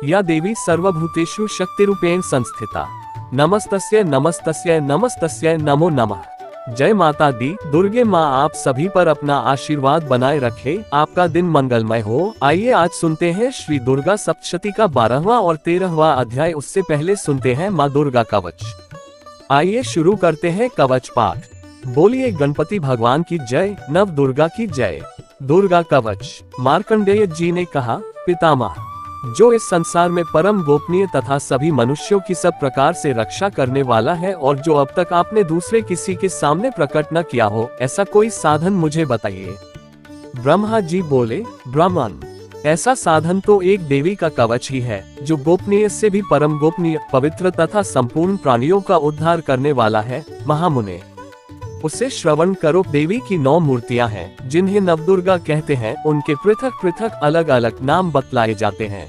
या देवी सर्वभूतेषु शक्तिरूपेण संस्थिता। नमस्तस्यै नमस्तस्यै नमस्तस्यै नमो नमः। जय माता दी दुर्गे माँ आप सभी पर अपना आशीर्वाद बनाए रखे, आपका दिन मंगलमय हो। आइए आज सुनते हैं श्री दुर्गा सप्तशती का 12वां और 13वां अध्याय। उससे पहले सुनते हैं माँ दुर्गा कवच। आइए शुरू करते हैं कवच पाठ। बोलिए गणपति भगवान की जय, नव दुर्गा की जय। दुर्गा कवच। मार्कंडेय जी ने कहा, पितामह, जो इस संसार में परम गोपनीय तथा सभी मनुष्यों की सब प्रकार से रक्षा करने वाला है और जो अब तक आपने दूसरे किसी के सामने प्रकट न किया हो, ऐसा कोई साधन मुझे बताइए। ब्रह्मा जी बोले, ब्राह्मण, ऐसा साधन तो एक देवी का कवच ही है, जो गोपनीय से भी परम गोपनीय, पवित्र तथा संपूर्ण प्राणियों का उद्धार करने वाला है। महामुने, उसे श्रवण करो। देवी की 9 मूर्तियां हैं, जिन्हें नवदुर्गा कहते हैं। उनके पृथक पृथक अलग अलग नाम बतलाए जाते हैं।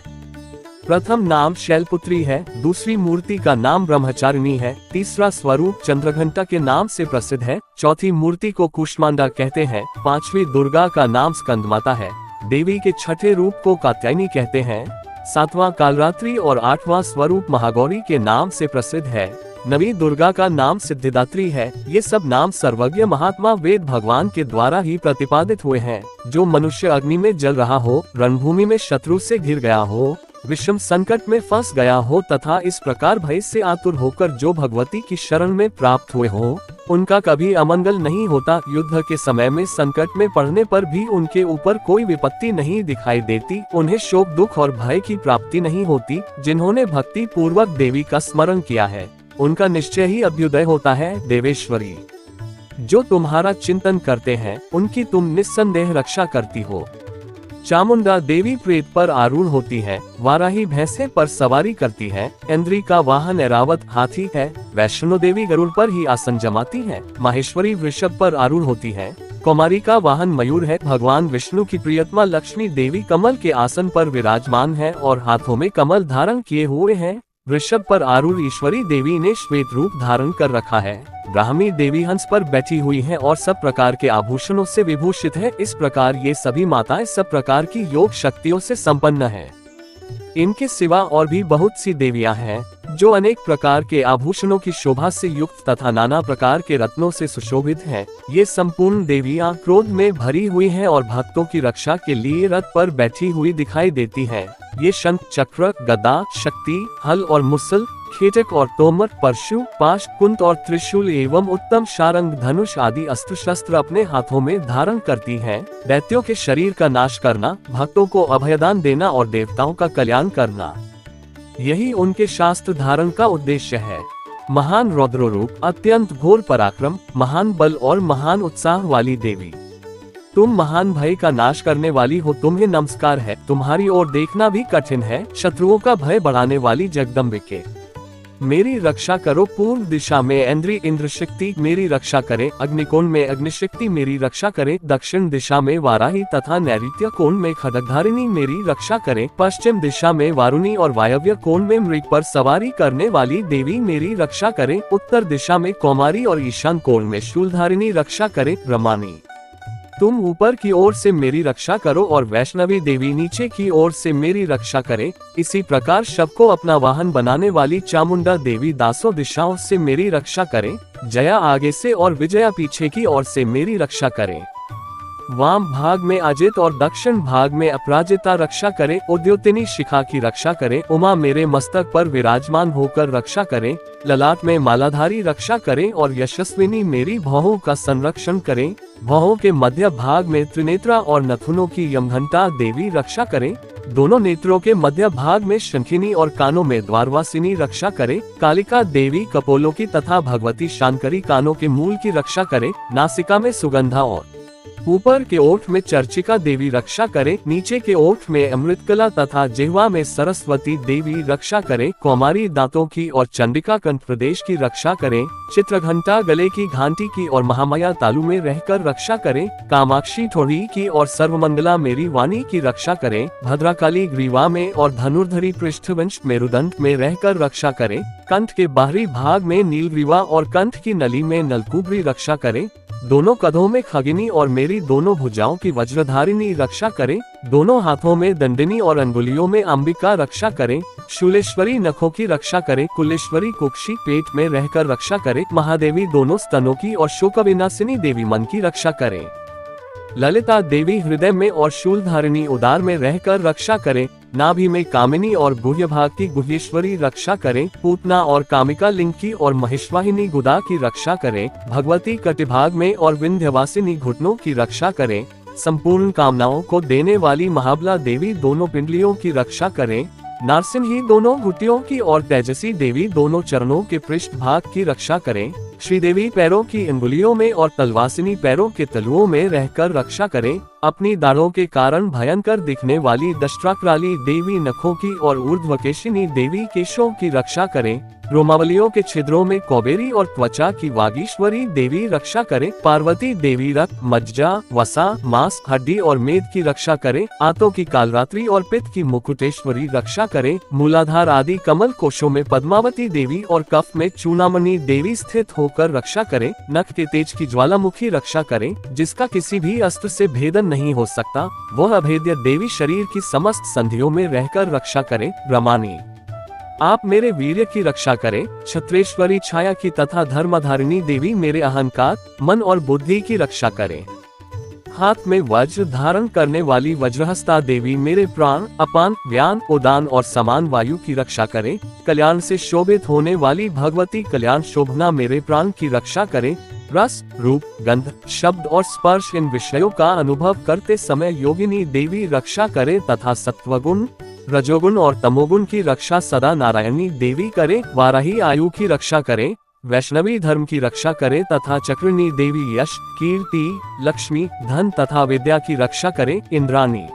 प्रथम नाम शैलपुत्री है, दूसरी मूर्ति का नाम ब्रह्मचारिणी है, तीसरा स्वरूप चंद्रघंटा के नाम से प्रसिद्ध है, चौथी मूर्ति को कुष्मांडा कहते हैं, पांचवी दुर्गा का नाम स्कंदमाता है, देवी के छठे रूप को कात्यायनी कहते हैं, सातवां कालरात्रि और 8वां स्वरूप महागौरी के नाम से प्रसिद्ध है, नवी दुर्गा का नाम सिद्धिदात्री है। ये सब नाम सर्वज्ञ महात्मा वेद भगवान के द्वारा ही प्रतिपादित हुए हैं। जो मनुष्य अग्नि में जल रहा हो, रणभूमि में शत्रु से घिर गया हो, विषम संकट में फंस गया हो तथा इस प्रकार भय से आतुर होकर जो भगवती की शरण में प्राप्त हुए हो, उनका कभी अमंगल नहीं होता। युद्ध के समय में संकट में पड़ने पर भी उनके ऊपर कोई विपत्ति नहीं दिखाई देती, उन्हें शोक दुख और भय की प्राप्ति नहीं होती। जिन्होंने भक्ति पूर्वक देवी का स्मरण किया है, उनका निश्चय ही अभ्युदय होता है। देवेश्वरी, जो तुम्हारा चिंतन करते हैं, उनकी तुम निस्संदेह रक्षा करती हो। चामुंडा देवी प्रेत पर आरूढ़ होती है, वाराही भैंसे पर सवारी करती है, इंद्री का वाहन ऐरावत हाथी है, वैष्णो देवी गरुड़ पर ही आसन जमाती है, माहेश्वरी वृषभ पर आरूढ़ होती है, कुमारी का वाहन मयूर है। भगवान विष्णु की प्रियतमा लक्ष्मी देवी कमल के आसन पर विराजमान है और हाथों में कमल धारण किए हुए हैं। वृषभ पर आरूढ़ ईश्वरी देवी ने श्वेत रूप धारण कर रखा है। ब्राह्मी देवी हंस पर बैठी हुई है और सब प्रकार के आभूषणों से विभूषित है। इस प्रकार ये सभी माताएं सब प्रकार की योग शक्तियों से संपन्न हैं। इनके सिवा और भी बहुत सी देवियां हैं, जो अनेक प्रकार के आभूषणों की शोभा से युक्त तथा नाना प्रकार के रत्नों से सुशोभित हैं। ये संपूर्ण देवियां क्रोध में भरी हुई हैं और भक्तों की रक्षा के लिए रथ पर बैठी हुई दिखाई देती हैं। ये शंख, चक्र, गदा, शक्ति, हल और मुसल, खेटक और तोमर, परशु, पाश, कुंत और त्रिशूल एवं उत्तम शारंग, धनुष आदि अस्त्र शस्त्र अपने हाथों में धारण करती हैं। दैत्यों के शरीर का नाश करना, भक्तों को अभयदान देना और देवताओं का कल्याण करना, यही उनके शास्त्र धारण का उद्देश्य है। महान रौद्र रूप, अत्यंत घोर पराक्रम, महान बल और महान उत्साह वाली देवी, तुम महान भय का नाश करने वाली हो। तुम्हें नमस्कार है। तुम्हारी ओर देखना भी कठिन है। शत्रुओं का भय बढ़ाने वाली जगदम्बिके, मेरी रक्षा करो। पूर्व दिशा में इंद्री इंद्र शक्ति मेरी रक्षा करे, अग्निकोण में अग्निशक्ति मेरी रक्षा करे, दक्षिण दिशा में वाराही तथा नैऋत्य कोण में खड्गधारिणी मेरी रक्षा करे, पश्चिम दिशा में वारुणी और वायव्य कोण में मृग पर सवारी करने वाली देवी मेरी रक्षा करे, उत्तर दिशा में कौमारी और ईशान कोण में शूलधारिणी रक्षा करे। रमानी, तुम ऊपर की ओर से मेरी रक्षा करो और वैष्णवी देवी नीचे की ओर से मेरी रक्षा करे। इसी प्रकार शव को अपना वाहन बनाने वाली चामुंडा देवी दासों दिशाओं से मेरी रक्षा करे। जया आगे से और विजया पीछे की ओर से मेरी रक्षा करे। वाम भाग में अजित और दक्षिण भाग में अपराजिता रक्षा करे। उद्योतिनी शिखा की रक्षा करे। उमा मेरे मस्तक पर विराजमान होकर रक्षा करे। ललाट में मालाधारी रक्षा करे और यशस्विनी मेरी भौहों का संरक्षण करे। भौहों के मध्य भाग में त्रिनेत्रा और नथुनों की यमघंटा देवी रक्षा करे। दोनों नेत्रों के मध्य भाग में शंखिनी और कानों में द्वारवासिनी रक्षा करे। कालिका देवी कपोलों की तथा भगवती शांकरी कानों के मूल की रक्षा करे। नासिका में सुगंधा और ऊपर के ओठ में चर्चिका देवी रक्षा करे। नीचे के ओठ में अमृतकला तथा जिह्वा में सरस्वती देवी रक्षा करे। कौमारी दांतों की और चंडिका कंठ प्रदेश की रक्षा करे। चित्रघंटा गले की घंटी की और महामाया तालु में रहकर रक्षा करे। कामाक्षी ठोड़ी की और सर्वमंगला मेरी वाणी की रक्षा करे। भद्राकाली ग्रीवा में और धनुर्धरी पृष्ठवंश मेरुदंड में रहकर रक्षा करे। कंठ के बाहरी भाग में नीलग्रीवा और कंठ की नली में नलकूबरी रक्षा करे। दोनों कदों में खगिनी और मेरी दोनों भुजाओं की वज्रधारिणी रक्षा करे। दोनों हाथों में दंडिनी और अंगुलियों में अंबिका रक्षा करे। शूलेश्वरी नखों की रक्षा करे। कुलेश्वरी कुक्षी पेट में रहकर रक्षा करे। महादेवी दोनों स्तनों की और शोकविनाशिनी देवी मन की रक्षा करे। ललिता देवी हृदय में और शूलधारिणी उदार में रहकर रक्षा करे। नाभि में कामिनी और गुह्य भाग की गुह्येश्वरी रक्षा करे। पूतना और कामिका लिंग की और महेश्वाहिनी गुदा की रक्षा करे। भगवती कटिभाग में और विंध्यवासिनी घुटनों की रक्षा करे। संपूर्ण कामनाओं को देने वाली महाबला देवी दोनों पिंडलियों की रक्षा करे। नारसिंही दोनों घुटियों की और तेजसी देवी दोनों चरणों के पृष्ठ भाग की रक्षा करे। श्रीदेवी पैरों की अंगुलियों में और तलवासिनी पैरों के तलुओं में रहकर रक्षा करे। अपनी दाढ़ों के कारण भयंकर दिखने वाली दष्ट्राक्राली देवी नखों की और ऊर्ध्वकेशिनी देवी केशों की रक्षा करे। रोमावलियों के छिद्रों में कौबेरी और त्वचा की वागीश्वरी देवी रक्षा करे। पार्वती देवी रक्त, मज्जा, वसा, मांस, हड्डी और मेद की रक्षा करे। आंतों की कालरात्रि और पित्त की मुकुटेश्वरी रक्षा करे। मूलाधार आदि कमल कोशों में पद्मावती देवी और कफ में चूनामणि देवी स्थित होकर रक्षा करे। नख के तेज की ज्वालामुखी रक्षा करे। जिसका किसी भी अस्त्र से भेदन नहीं हो सकता, वह अभेद्य देवी शरीर की समस्त संधियों में रहकर रक्षा करे। रमानी आप मेरे वीर्य की रक्षा करें। छत्रेश्वरी छाया की तथा धर्मधारिणी देवी मेरे अहंकार, मन और बुद्धि की रक्षा करें। हाथ में वज्र धारण करने वाली वज्रहस्ता देवी मेरे प्राण, अपान, व्यान, उदान और समान वायु की रक्षा करे। कल्याण से शोभित होने वाली भगवती कल्याण शोभना मेरे प्राण की रक्षा करे। रस, रूप, गंध, शब्द और स्पर्श इन विषयों का अनुभव करते समय योगिनी देवी रक्षा करे तथा सत्वगुण, रजोगुण और तमोगुण की रक्षा सदा नारायणी देवी करे। वाराही आयु की रक्षा करे। वैष्णवी धर्म की रक्षा करे तथा चक्रिणी देवी यश, कीर्ति, लक्ष्मी, धन तथा विद्या की रक्षा करे। इंद्राणी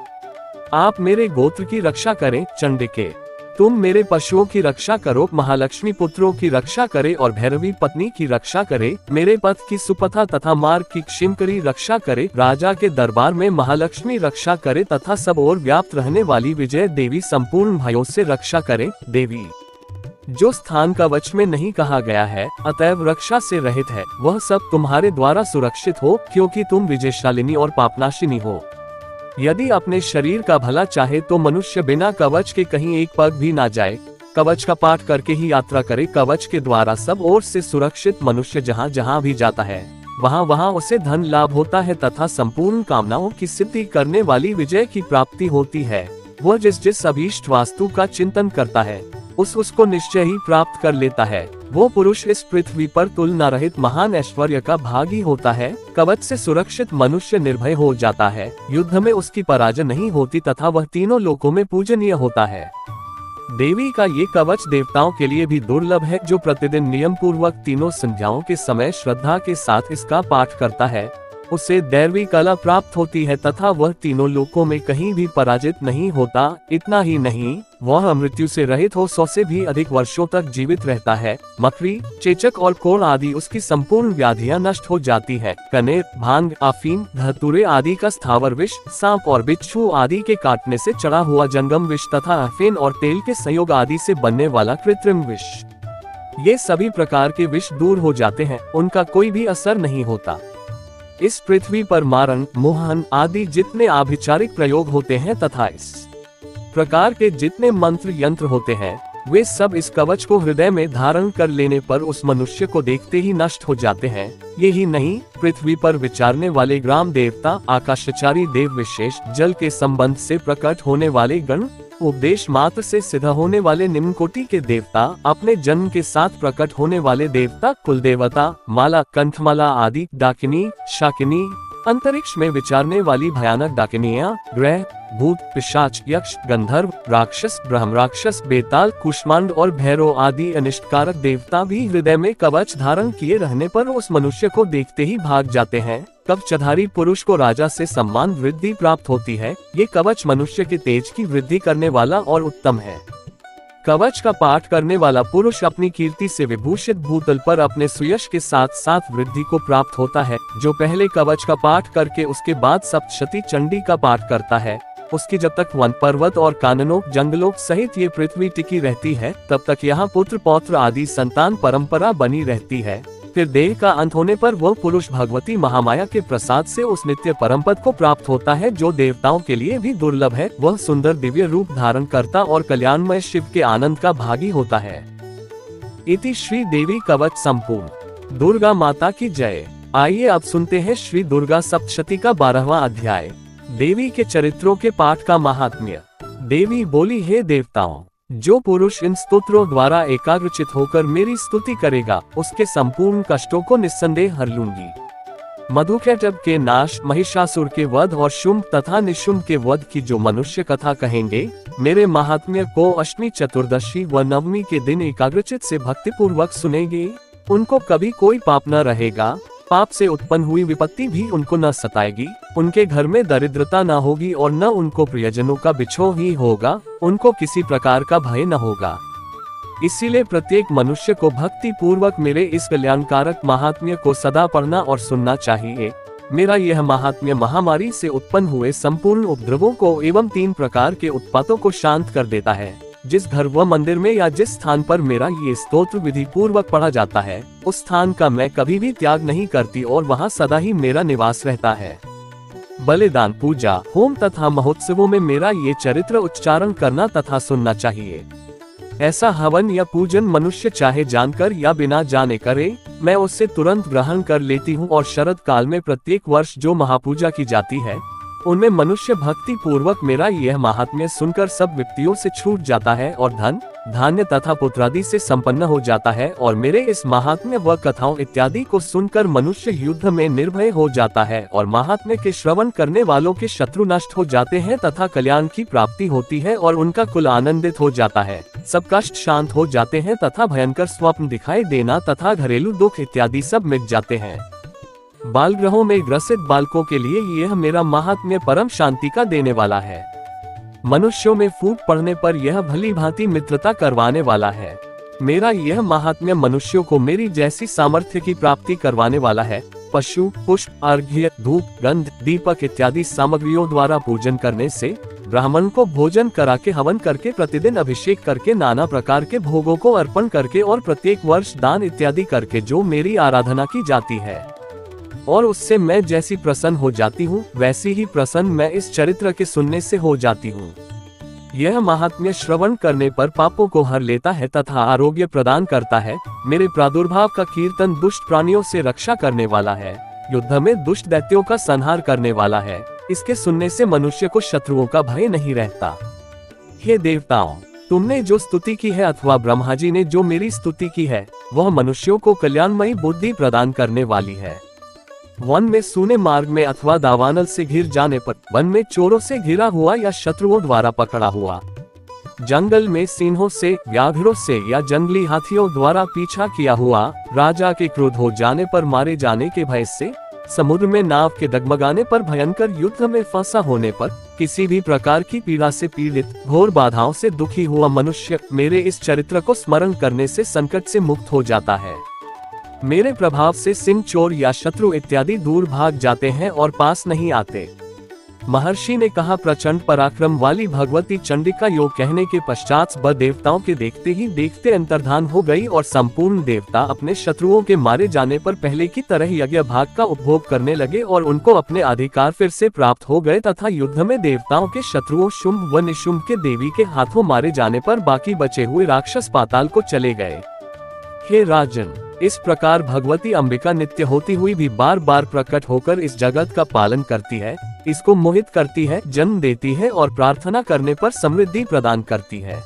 आप मेरे गोत्र की रक्षा करें। चंडिके तुम मेरे पशुओं की रक्षा करो। महालक्ष्मी पुत्रों की रक्षा करे और भैरवी पत्नी की रक्षा करे। मेरे पथ की सुपथा तथा मार्ग की क्षिमकरी रक्षा करे। राजा के दरबार में महालक्ष्मी रक्षा करे तथा सब ओर व्याप्त रहने वाली विजय देवी संपूर्ण भयों से रक्षा करे। देवी जो स्थान कवच में नहीं कहा गया है, अतएव रक्षा से रहित है, वह सब तुम्हारे द्वारा सुरक्षित हो, क्योंकि तुम विजयशालिनी और पापनाशिनी हो। यदि अपने शरीर का भला चाहे तो मनुष्य बिना कवच के कहीं एक पग भी ना जाए। कवच का पाठ करके ही यात्रा करे। कवच के द्वारा सब ओर से सुरक्षित मनुष्य जहाँ जहाँ भी जाता है, वहाँ वहाँ उसे धन लाभ होता है तथा संपूर्ण कामनाओं की सिद्धि करने वाली विजय की प्राप्ति होती है। वह जिस जिस अभीष्ट वास्तु का चिंतन करता है, उसको निश्चय ही प्राप्त कर लेता है। वो पुरुष इस पृथ्वी पर तुलना रहित महान ऐश्वर्य का भागी होता है। कवच से सुरक्षित मनुष्य निर्भय हो जाता है। युद्ध में उसकी पराजय नहीं होती तथा वह तीनों लोकों में पूजनीय होता है। देवी का ये कवच देवताओं के लिए भी दुर्लभ है। जो प्रतिदिन नियम पूर्वक तीनों संध्याओं के समय श्रद्धा के साथ इसका पाठ करता है, उसे दैवी कला प्राप्त होती है तथा वह तीनों लोकों में कहीं भी पराजित नहीं होता। इतना ही नहीं, वह मृत्यु से रहित हो 100 से भी अधिक वर्षों तक जीवित रहता है। मकड़ी, चेचक और कोढ़ आदि उसकी संपूर्ण व्याधियां नष्ट हो जाती है। कनेर, भांग, अफीम, धतूरे आदि का स्थावर विष, सांप और बिच्छू आदि के काटने से चढ़ा हुआ जंगम विष तथा अफीन और तेल के संयोग आदि से बनने वाला कृत्रिम विष, ये सभी प्रकार के विष दूर हो जाते हैं, उनका कोई भी असर नहीं होता। इस पृथ्वी पर मारण, मोहन आदि जितने आभिचारिक प्रयोग होते हैं तथा इस प्रकार के जितने मंत्र यंत्र होते हैं, वे सब इस कवच को हृदय में धारण कर लेने पर उस मनुष्य को देखते ही नष्ट हो जाते हैं। यही नहीं, पृथ्वी पर विचारने वाले ग्राम देवता, आकाशचारी देव विशेष, जल के संबंध से प्रकट होने वाले गण, उपदेश मात्र से सिद्ध होने वाले निम्न कोटि के देवता, अपने जन्म के साथ प्रकट होने वाले देवता, कुल देवता, माला, कंठमाला आदि, डाकिनी, शाकिनी, अंतरिक्ष में विचारने वाली भयानक डाकिनियां, ग्रह, भूत, पिशाच, यक्ष, गंधर्व, राक्षस, ब्रह्म राक्षस, बेताल, कुष्मांड और भैरव आदि अनिष्टकारक देवता भी हृदय में कवच धारण किए रहने पर उस मनुष्य को देखते ही भाग जाते हैं। कवचधारी पुरुष को राजा से सम्मान वृद्धि प्राप्त होती है। ये कवच मनुष्य के तेज की वृद्धि करने वाला और उत्तम है। कवच का पाठ करने वाला पुरुष अपनी कीर्ति से विभूषित भूतल पर अपने सुयश के साथ साथ वृद्धि को प्राप्त होता है। जो पहले कवच का पाठ करके उसके बाद सप्तशती चंडी का पाठ करता है, उसकी जब तक वन, पर्वत और काननों, जंगलों सहित ये पृथ्वी टिकी रहती है, तब तक यहाँ पुत्र पौत्र आदि संतान परंपरा बनी रहती है। फिर देह का अंत होने पर वह पुरुष भगवती महामाया के प्रसाद से उस नित्य परम पद को प्राप्त होता है जो देवताओं के लिए भी दुर्लभ है। वह सुंदर दिव्य रूप धारण करता और कल्याणमय शिव के आनंद का भागी होता है। इति श्री देवी कवच संपूर्ण। दुर्गा माता की जय। आइए अब सुनते हैं श्री दुर्गा सप्तशती का 12वां अध्याय, देवी के चरित्रों के पाठ का महात्म्य। देवी बोली, हे देवताओं, जो पुरुष इन स्तोत्रों द्वारा एकाग्रचित होकर मेरी स्तुति करेगा उसके संपूर्ण कष्टों को निस्संदेह हर लूंगी। मधुकैटभ के नाश, महिषासुर के वध और शुंभ तथा निशुंभ के वध की जो मनुष्य कथा कहेंगे, मेरे महात्म्य को अष्टमी, चतुर्दशी व नवमी के दिन एकाग्रचित से भक्तिपूर्वक सुनेंगे, उनको कभी कोई पाप न रहेगा। पाप से उत्पन्न हुई विपत्ति भी उनको न सताएगी। उनके घर में दरिद्रता न होगी और न उनको प्रियजनों का बिछोह ही होगा। उनको किसी प्रकार का भय न होगा। इसीलिए प्रत्येक मनुष्य को भक्ति पूर्वक मेरे इस कल्याणकारक महात्म्य को सदा पढ़ना और सुनना चाहिए। मेरा यह महात्म्य महामारी से उत्पन्न हुए संपूर्ण उपद्रवों को एवं 3 प्रकार के उत्पातों को शांत कर देता है। जिस घर व मंदिर में या जिस स्थान पर मेरा ये स्तोत्र विधि पूर्वक पढ़ा जाता है, उस स्थान का मैं कभी भी त्याग नहीं करती और वहाँ सदा ही मेरा निवास रहता है। बलिदान, पूजा, होम तथा महोत्सवों में मेरा ये चरित्र उच्चारण करना तथा सुनना चाहिए। ऐसा हवन या पूजन मनुष्य चाहे जानकर या बिना जाने करे, मैं उससे तुरंत ग्रहण कर लेती हूँ। और शरद काल में प्रत्येक वर्ष जो महापूजा की जाती है, उनमें मनुष्य भक्ति पूर्वक मेरा यह महात्म्य सुनकर सब विपत्तियों से छूट जाता है और धन, धान्य तथा पुत्रादि से संपन्न हो जाता है। और मेरे इस महात्म्य व कथाओं इत्यादि को सुनकर मनुष्य युद्ध में निर्भय हो जाता है और महात्म्य के श्रवण करने वालों के शत्रु नष्ट हो जाते हैं तथा कल्याण की प्राप्ति होती है और उनका कुल आनंदित हो जाता है। सब कष्ट शांत हो जाते हैं तथा भयंकर स्वप्न दिखाई देना तथा घरेलू दुख इत्यादि सब मिट जाते हैं। बाल ग्रहों में ग्रसित बालकों के लिए यह मेरा महात्म्य परम शांति का देने वाला है। मनुष्यों में फूट पड़ने पर यह भली भांति मित्रता करवाने वाला है। मेरा यह महात्म्य मनुष्यों को मेरी जैसी सामर्थ्य की प्राप्ति करवाने वाला है। पशु, पुष्प, अर्घ्य, धूप, गंध, दीपक इत्यादि सामग्रियों द्वारा पूजन करने से, ब्राह्मण को भोजन करा के, हवन करके, प्रतिदिन अभिषेक करके, नाना प्रकार के भोगों को अर्पण करके और प्रत्येक वर्ष दान इत्यादि करके जो मेरी आराधना की जाती है और उससे मैं जैसी प्रसन्न हो जाती हूँ, वैसी ही प्रसन्न मैं इस चरित्र के सुनने से हो जाती हूँ। यह महात्म्य श्रवण करने पर पापों को हर लेता है तथा आरोग्य प्रदान करता है। मेरे प्रादुर्भाव का कीर्तन दुष्ट प्राणियों से रक्षा करने वाला है, युद्ध में दुष्ट दैत्यों का संहार करने वाला है। इसके सुनने से मनुष्य को शत्रुओं का भय नहीं रहता। हे देवताओं, तुमने जो स्तुति की है अथवा ब्रह्मा जी ने जो मेरी स्तुति की है, वह मनुष्यों को कल्याणमयी बुद्धि प्रदान करने वाली है। वन में सूने मार्ग में अथवा दावानल से घिर जाने पर, वन में चोरों से घिरा हुआ या शत्रुओं द्वारा पकड़ा हुआ, जंगल में सिंहों से, व्याघ्रों से या जंगली हाथियों द्वारा पीछा किया हुआ, राजा के क्रोध हो जाने पर मारे जाने के भय से, समुद्र में नाव के डगमगाने पर, भयंकर युद्ध में फंसा होने पर, किसी भी प्रकार की पीड़ा से पीड़ित, घोर बाधाओं से दुखी हुआ मनुष्य मेरे इस चरित्र को स्मरण करने से संकट से मुक्त हो जाता है। मेरे प्रभाव से सिंह, चोर या शत्रु इत्यादि दूर भाग जाते हैं और पास नहीं आते। महर्षि ने कहा, प्रचंड पराक्रम वाली भगवती चंडिका योग कहने के पश्चात देवताओं के देखते ही देखते अंतर्धान हो गई और संपूर्ण देवता अपने शत्रुओं के मारे जाने पर पहले की तरह यज्ञ भाग का उपभोग करने लगे और उनको अपने अधिकार फिर से प्राप्त हो गए तथा युद्ध में देवताओं के शत्रुओं शुंभ व निशुंभ के देवी के हाथों मारे जाने पर बाकी बचे हुए राक्षस पाताल को चले गए। हे राजन, इस प्रकार भगवती अंबिका नित्य होती हुई भी बार बार प्रकट होकर इस जगत का पालन करती है, इसको मोहित करती है, जन्म देती है और प्रार्थना करने पर समृद्धि प्रदान करती है।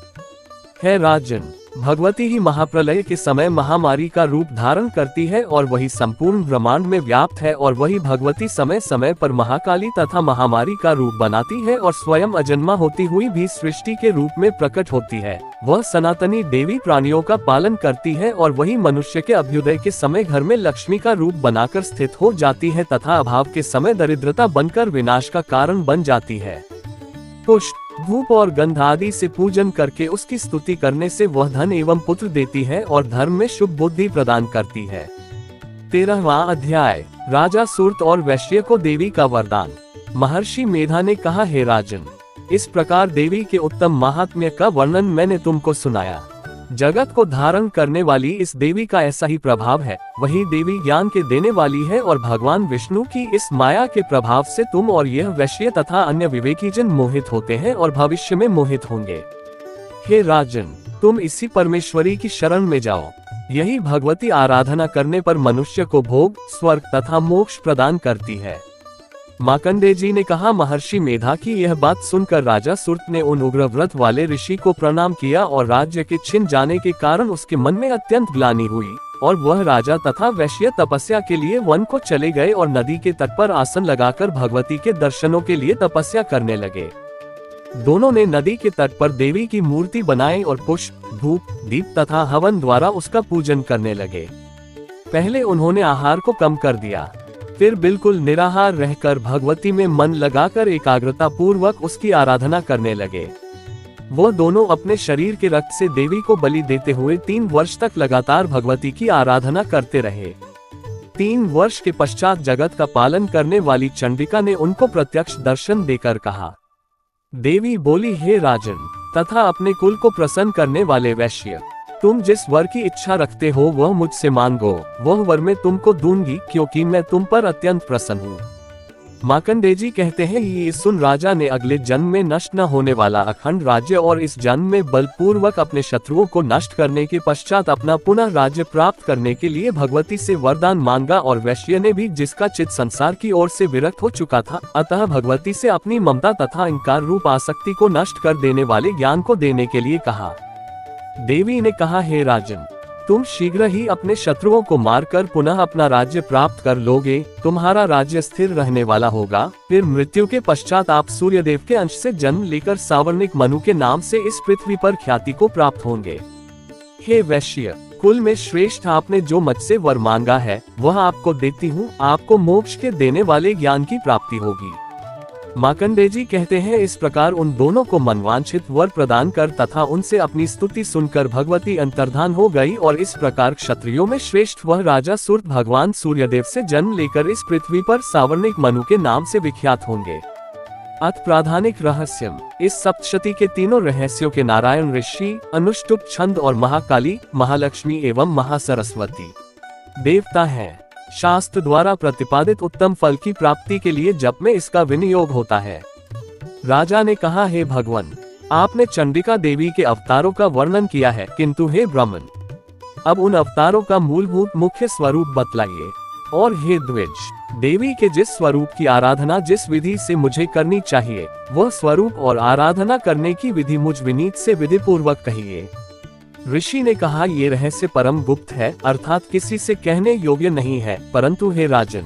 हे राजन, भगवती ही महाप्रलय के समय महामारी का रूप धारण करती है और वही संपूर्ण ब्रह्मांड में व्याप्त है और वही भगवती समय समय पर महाकाली तथा महामारी का रूप बनाती है और स्वयं अजन्मा होती हुई भी सृष्टि के रूप में प्रकट होती है। वह सनातनी देवी प्राणियों का पालन करती है और वही मनुष्य के अभ्युदय के समय घर में लक्ष्मी का रूप बनाकर स्थित हो जाती है तथा अभाव के समय दरिद्रता बनकर विनाश का कारण बन जाती है। पुष्प, धूप और गंध आदि से पूजन करके उसकी स्तुति करने से वह धन एवं पुत्र देती है और धर्म में शुभ बुद्धि प्रदान करती है। 13वां अध्याय, राजा सूर्त और वैश्य को देवी का वरदान। महर्षि मेधा ने कहा, हे राजन, इस प्रकार देवी के उत्तम महात्म्य का वर्णन मैंने तुमको सुनाया। जगत को धारण करने वाली इस देवी का ऐसा ही प्रभाव है। वही देवी ज्ञान के देने वाली है और भगवान विष्णु की इस माया के प्रभाव से तुम और यह वैश्य तथा अन्य विवेकी जन मोहित होते हैं और भविष्य में मोहित होंगे। हे राजन, तुम इसी परमेश्वरी की शरण में जाओ। यही भगवती आराधना करने पर मनुष्य को भोग, स्वर्ग तथा मोक्ष प्रदान करती है। मार्कंडेय जी ने कहा, महर्षि मेधा की यह बात सुनकर राजा सुर्त ने उन उग्र व्रत वाले ऋषि को प्रणाम किया और राज्य के छिन जाने के कारण उसके मन में अत्यंत ग्लानि हुई और वह राजा तथा वैश्य तपस्या के लिए वन को चले गए और नदी के तट पर आसन लगाकर भगवती के दर्शनों के लिए तपस्या करने लगे। दोनों ने नदी के तट पर देवी की मूर्ति बनाई और पुष्प, धूप, दीप तथा हवन द्वारा उसका पूजन करने लगे। पहले उन्होंने आहार को कम कर दिया, फिर बिल्कुल निराहार रहकर भगवती में मन लगाकर एकाग्रता पूर्वक उसकी आराधना करने लगे। वो दोनों अपने शरीर के रक्त से देवी को बलि देते हुए 3 वर्ष तक लगातार भगवती की आराधना करते रहे। 3 वर्ष के पश्चात जगत का पालन करने वाली चंडिका ने उनको प्रत्यक्ष दर्शन देकर कहा। देवी बोली, हे राजन तथा अपने कुल को प्रसन्न करने वाले वैश्य, तुम जिस वर की इच्छा रखते हो वह मुझसे मांगो, वह वर मैं तुमको दूंगी, क्योंकि मैं तुम पर अत्यंत प्रसन्न हूँ। मार्कंडेय जी कहते हैं, ये सुन राजा ने अगले जन्म में नष्ट न होने वाला अखंड राज्य और इस जन्म में बलपूर्वक अपने शत्रुओं को नष्ट करने के पश्चात अपना पुनः राज्य प्राप्त करने के लिए भगवती से वरदान मांगा और वैश्य ने भी, जिसका चित्त संसार की ओर से विरक्त हो चुका था, अतः भगवती से अपनी ममता तथा इंकार रूप आसक्ति को नष्ट कर देने वाले ज्ञान को देने के लिए कहा। देवी ने कहा, हे राजन, तुम शीघ्र ही अपने शत्रुओं को मारकर पुनः अपना राज्य प्राप्त कर लोगे। तुम्हारा राज्य स्थिर रहने वाला होगा। फिर मृत्यु के पश्चात आप सूर्यदेव के अंश से जन्म लेकर सावर्णिक मनु के नाम से इस पृथ्वी पर ख्याति को प्राप्त होंगे। हे वैश्य, कुल में श्रेष्ठ, आपने जो मुझसे वर मांगा है वह आपको देती हूँ। आपको मोक्ष के देने वाले ज्ञान की प्राप्ति होगी। मार्कंडेय जी कहते हैं, इस प्रकार उन दोनों को मनवांछित वर प्रदान कर तथा उनसे अपनी स्तुति सुनकर भगवती अंतर्धान हो गई और इस प्रकार क्षत्रियों में श्रेष्ठ वह राजा सुर्त भगवान सूर्यदेव से जन्म लेकर इस पृथ्वी पर सावर्णिक मनु के नाम से विख्यात होंगे। अत प्राधानिक रहस्यम, इस सप्तशती के तीनों रहस्यों के नारायण ऋषि, अनुष्टुप छंद और महाकाली, महालक्ष्मी एवं महासरस्वती देवता हैं। शास्त्र द्वारा प्रतिपादित उत्तम फल की प्राप्ति के लिए जप में इसका विनियोग होता है। राजा ने कहा, हे भगवान, आपने चंडिका देवी के अवतारों का वर्णन किया है, किंतु हे ब्राह्मण, अब उन अवतारों का मूलभूत मुख्य स्वरूप बतलाइए। और हे द्विज, देवी के जिस स्वरूप की आराधना जिस विधि से मुझे करनी चाहिए, वह स्वरूप और आराधना करने की विधि मुझ विनीत से विधि पूर्वक कहिए। ऋषि ने कहा, ये रहस्य परम गुप्त है, अर्थात किसी से कहने योग्य नहीं है, परंतु हे राजन,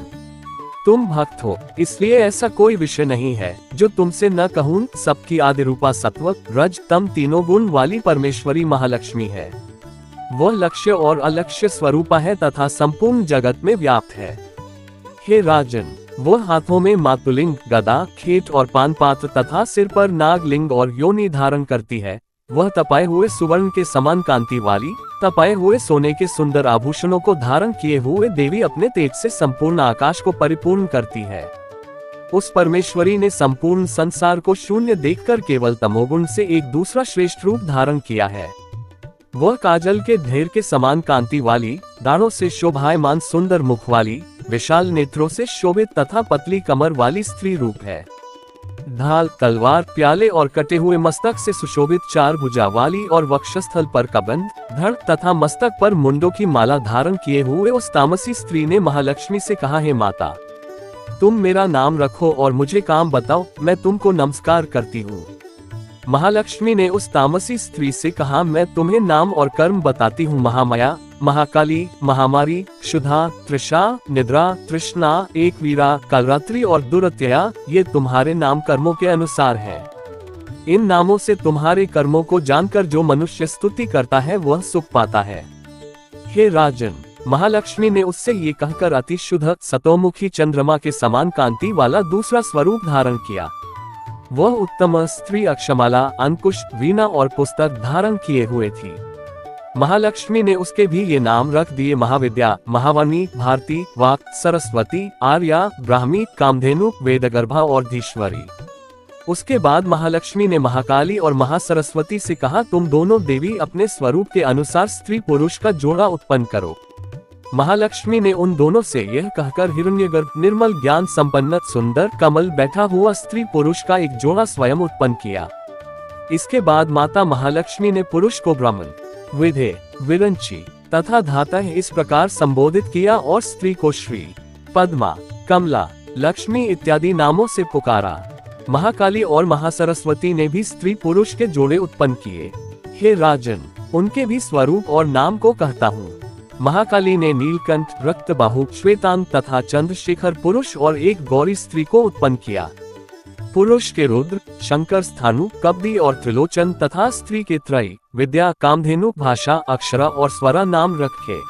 तुम भक्त हो, इसलिए ऐसा कोई विषय नहीं है जो तुमसे न कहूं। सबकी आदि रूपा सत्व, रज, तम तीनों गुण वाली परमेश्वरी महालक्ष्मी है। वह लक्ष्य और अलक्ष्य स्वरूपा है तथा संपूर्ण जगत में व्याप्त है। हे राजन, वह हाथों में मातुलिंग, गदा, खेट और पान पात्र तथा सिर पर नागलिंग और योनि धारण करती है। वह तपाए हुए सुवर्ण के समान कांति वाली, तपाए हुए सोने के सुंदर आभूषणों को धारण किए हुए देवी अपने तेज से संपूर्ण आकाश को परिपूर्ण करती है। उस परमेश्वरी ने संपूर्ण संसार को शून्य देखकर केवल तमोगुण से एक दूसरा श्रेष्ठ रूप धारण किया है। वह काजल के ढेर के समान कांति वाली, दाढ़ों से शोभायमान सुंदर मुख वाली, विशाल नेत्रों से शोभित तथा पतली कमर वाली स्त्री रूप है। ढाल, तलवार, प्याले और कटे हुए मस्तक से सुशोभित 4 भुजा वाली और वक्षस्थल पर कबंध, धड़ तथा मस्तक पर मुंडों की माला धारण किए हुए उस तामसी स्त्री ने महालक्ष्मी से कहा, हे माता, तुम मेरा नाम रखो और मुझे काम बताओ, मैं तुमको नमस्कार करती हूँ। महालक्ष्मी ने उस तामसी स्त्री से कहा, मैं तुम्हें नाम और कर्म बताती हूँ। महामाया, महाकाली, महामारी, शुद्धा, त्रिषा, निद्रा, तृष्णा, एकवीरा, कालरात्रि और दुरत्यया, ये तुम्हारे नाम कर्मों के अनुसार हैं। इन नामों से तुम्हारे कर्मों को जानकर जो मनुष्य स्तुति करता है वह सुख पाता है। हे राजन, महालक्ष्मी ने उससे ये कहकर अति शुद्ध सतोमुखी चंद्रमा के समान कांति वाला दूसरा स्वरूप धारण किया। वह उत्तम स्त्री अक्षमाला, अंकुश, वीणा और पुस्तक धारण किए हुए थी। महालक्ष्मी ने उसके भी ये नाम रख दिए, महाविद्या, महावाणी, भारती, वाक, सरस्वती, आर्या, ब्राह्मी, कामधेनु, वेदगर्भा और धीश्वरी। उसके बाद महालक्ष्मी ने महाकाली और महासरस्वती से कहा, तुम दोनों देवी अपने स्वरूप के अनुसार स्त्री पुरुष का जोड़ा उत्पन्न करो। महालक्ष्मी ने उन दोनों से यह कहकर हिरण्यगर्भ, निर्मल ज्ञान संपन्न, सुंदर, कमल बैठा हुआ स्त्री पुरुष का एक जोड़ा स्वयं उत्पन्न किया। इसके बाद माता महालक्ष्मी ने पुरुष को ब्राह्मण, विधे, विरंची तथा धातः इस प्रकार संबोधित किया और स्त्री को श्री, पद्मा, कमला, लक्ष्मी इत्यादि नामों से पुकारा। महाकाली और महासरस्वती ने भी स्त्री पुरुष के जोड़े उत्पन्न किए। हे राजन, उनके भी स्वरूप और नाम को कहता हूँ। महाकाली ने नीलकंठ, रक्तबाहु, श्वेतांग तथा चंद्रशेखर पुरुष और एक गौरी स्त्री को उत्पन्न किया। पुरुष के रुद्र, शंकर, स्थानु, कब्दी और त्रिलोचन तथा स्त्री के त्रयी, विद्या, कामधेनु, भाषा, अक्षरा और स्वरा नाम रखे।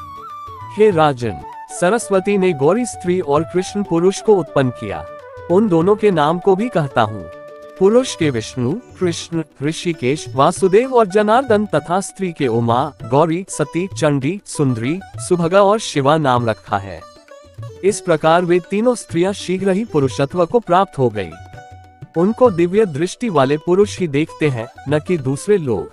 हे राजन, सरस्वती ने गौरी स्त्री और कृष्ण पुरुष को उत्पन्न किया। उन दोनों के नाम को भी कहता हूँ। पुरुष के विष्णु, कृष्ण, ऋषिकेश, वासुदेव और जनार्दन तथा स्त्री के उमा, गौरी, सती, चंडी, सुंदरी, सुभगा और शिवा नाम रखा है। इस प्रकार वे तीनों स्त्रियां शीघ्र ही पुरुषत्व को प्राप्त हो गई। उनको दिव्य दृष्टि वाले पुरुष ही देखते हैं, न कि दूसरे लोग।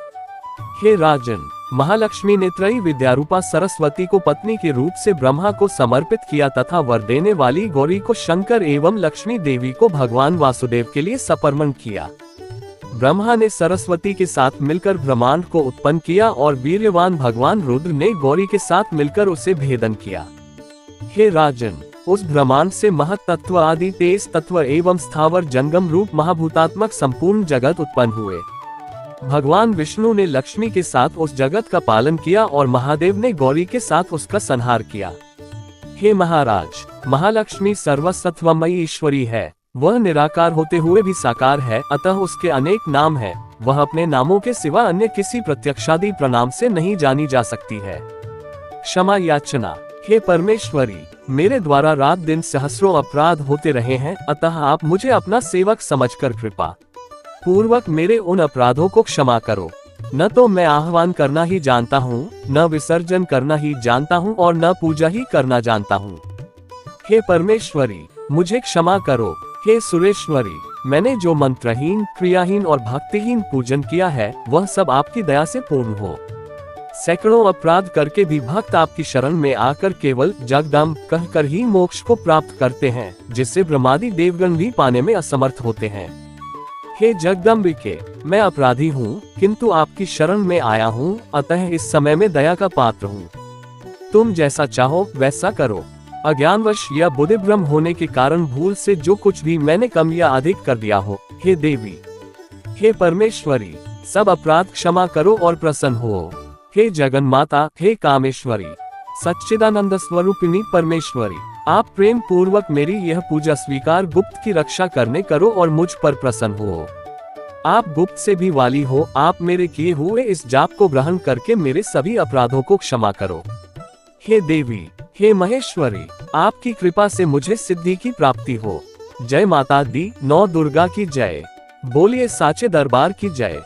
हे राजन, महालक्ष्मी ने त्रयी विद्यारूपा सरस्वती को पत्नी के रूप से ब्रह्मा को समर्पित किया तथा वर देने वाली गौरी को शंकर एवं लक्ष्मी देवी को भगवान वासुदेव के लिए समर्पण किया। ब्रह्मा ने सरस्वती के साथ मिलकर ब्रह्मांड को उत्पन्न किया और वीर्यवान भगवान रुद्र ने गौरी के साथ मिलकर उसे भेदन किया। हे राजन, उस ब्रह्मांड से महत तत्व आदि तेज तत्व एवं स्थावर जंगम रूप महाभूतात्मक संपूर्ण जगत उत्पन्न हुए। भगवान विष्णु ने लक्ष्मी के साथ उस जगत का पालन किया और महादेव ने गौरी के साथ उसका संहार किया। हे महाराज, महालक्ष्मी सर्वसत्वमयी ईश्वरी है। वह निराकार होते हुए भी साकार है, अतः उसके अनेक नाम है। वह अपने नामों के सिवा अन्य किसी प्रत्यक्षादि प्रणाम से नहीं जानी जा सकती है। क्षमा याचना। हे परमेश्वरी, मेरे द्वारा रात दिन सहस्रों अपराध होते रहे हैं, अतः आप मुझे अपना सेवक समझकर कृपा पूर्वक मेरे उन अपराधों को क्षमा करो। न तो मैं आह्वान करना ही जानता हूँ, न विसर्जन करना ही जानता हूँ और न पूजा ही करना जानता हूँ। हे परमेश्वरी, मुझे क्षमा करो। हे सुरेश्वरी, मैंने जो मंत्रहीन, क्रियाहीन और भक्तिहीन पूजन किया है, वह सब आपकी दया से पूर्ण हो। सैकड़ों अपराध करके भी भक्त आपकी शरण में आकर केवल जगदम्ब कहकर ही मोक्ष को प्राप्त करते हैं, जिससे ब्रह्मादि देवगण भी पाने में असमर्थ होते हैं। हे जगदम्बिके, मैं अपराधी हूँ, किंतु आपकी शरण में आया हूँ, अतः इस समय में दया का पात्र हूँ। तुम जैसा चाहो वैसा करो। अज्ञानवश या बुद्धिभ्रम होने के कारण भूल से जो कुछ भी मैंने कम या अधिक कर दिया हो, हे देवी, हे परमेश्वरी, सब अपराध क्षमा करो और प्रसन्न हो। हे जगन माता, हे कामेश्वरी, सच्चिदानंद स्वरूपिणी परमेश्वरी, आप प्रेम पूर्वक मेरी यह पूजा स्वीकार गुप्त की रक्षा करने करो और मुझ पर प्रसन्न हो। आप गुप्त से भी वाली हो, आप मेरे किए हुए इस जाप को ग्रहण करके मेरे सभी अपराधों को क्षमा करो। हे देवी, हे महेश्वरी, आपकी कृपा से मुझे सिद्धि की प्राप्ति हो। जय माता दी, नौ दुर्गा की जय। बोलिए साचे दरबार की जय।